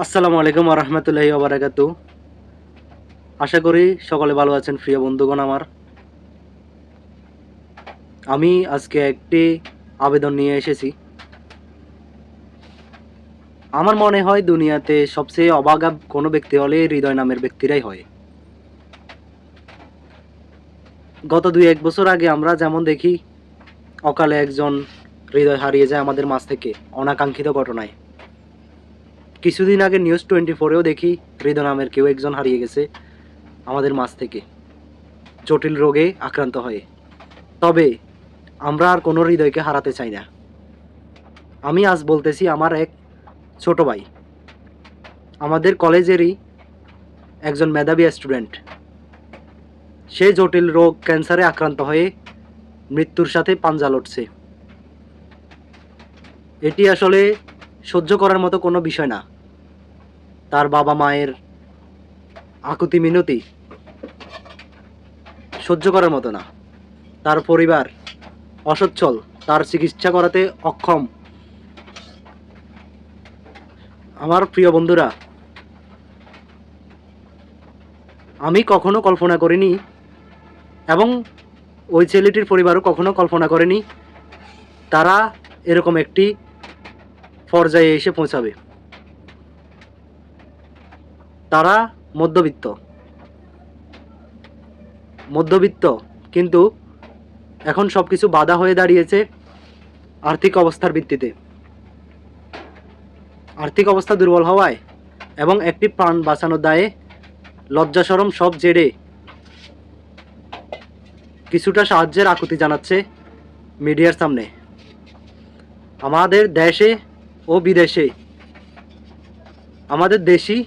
আসসালামু আলাইকুম ওয়া রাহমাতুল্লাহি ওয়া বারাকাতুহু। আশা করি সকলে ভালো আছেন প্রিয় বন্ধুগণ আমার। আমি আজকে একটি আবেদন নিয়ে এসেছি। আমার মনে হয় দুনিয়াতে সবচেয়ে অভাগা কোনো ব্যক্তি হলে হৃদয় নামের ব্যক্তিরাই হয়। গত ২-১ বছর আগে আমরা যেমন দেখি অকালে একজন হৃদয় হারিয়ে যায় আমাদের মাঝ থেকে অনাকাঙ্ক্ষিত ঘটনায়। কিছুদিন আগে নিউজ 24-এও দেখি হৃদয় নামের কেউ একজন হারিয়ে গেছে আমাদের মাঝ থেকে জটিল রোগে আক্রান্ত হয়ে। তবে আমরা আর কোনো হৃদয়কে হারাতে চাই না। আমি আজ বলতেছি আমার এক ছোট ভাই, আমাদের কলেজেরই একজন মেধাবী স্টুডেন্ট। সে জটিল রোগ ক্যান্সারে আক্রান্ত হয়ে মৃত্যুর সাথে পাঞ্জা লড়ছে। এটি আসলে সহ্য করার মতো কোনো বিষয় না। তার বাবা মায়ের আকুতি মিনতি সহ্য করার মতো না। তার পরিবার অসচ্ছল, তার চিকিৎসা করাতে অক্ষম। আমার প্রিয় বন্ধুরা, আমি কখনো কল্পনা করিনি এবং ওই ছেলেটির পরিবারও কখনো কল্পনা করেনি তারা এরকম একটি পর্যায়ে এসে পৌঁছাবে। তারা মধ্যবিত্ত মধ্যবিত্ত কিন্তু এখন সব কিছু বাধা হয়ে দাঁড়িয়েছে আর্থিক অবস্থার ভিত্তিতে। আর্থিক অবস্থা দুর্বল হওয়ায় এবং একটি প্রাণ বাঁচানোর দায়ে লজ্জা শরম সব জেড়ে কিছুটা সাহায্যের আকুতি জানাচ্ছে মিডিয়ার সামনে। আমাদের দেশে ও বিদেশে আমাদের দেশি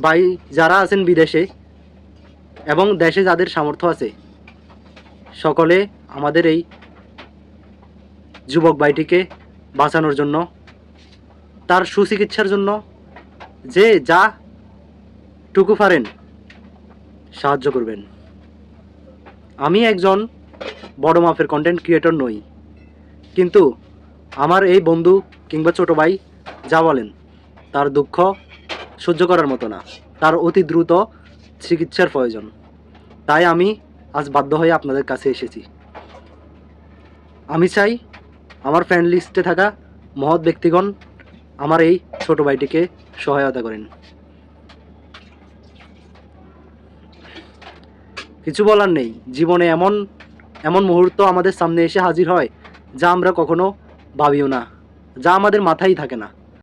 ভাই যারা আছেন বিদেশে এবং দেশে যাদের সামর্থ্য আছে সকলে আমাদের এই যুবক ভাইটিকে বাঁচানোর জন্য, তার সুচিকিৎসার জন্য যে যা টুকু পারেন সাহায্য করবেন। আমি একজন বড় মাপের কন্টেন্ট ক্রিয়েটর নই, কিন্তু আমার এই বন্ধু কিংবা ছোট ভাই যা বলেন তার দুঃখ সহ্য করার মতো না। তার অতি দ্রুত চিকিৎসার প্রয়োজন। তাই আমি আজ বাধ্য হয়ে আপনাদের কাছে এসেছি। আমি চাই আমার ফ্রেন্ড লিস্টে থাকা মহৎ ব্যক্তিগণ আমার এই ছোট ভাইটিকে সহায়তা করেন। কিছু বলার নেই, জীবনে এমন এমন মুহূর্ত আমাদের সামনে এসে হাজির হয় যা আমরা কখনো ভাবিও না, যা আমাদের মাথায় থাকে না।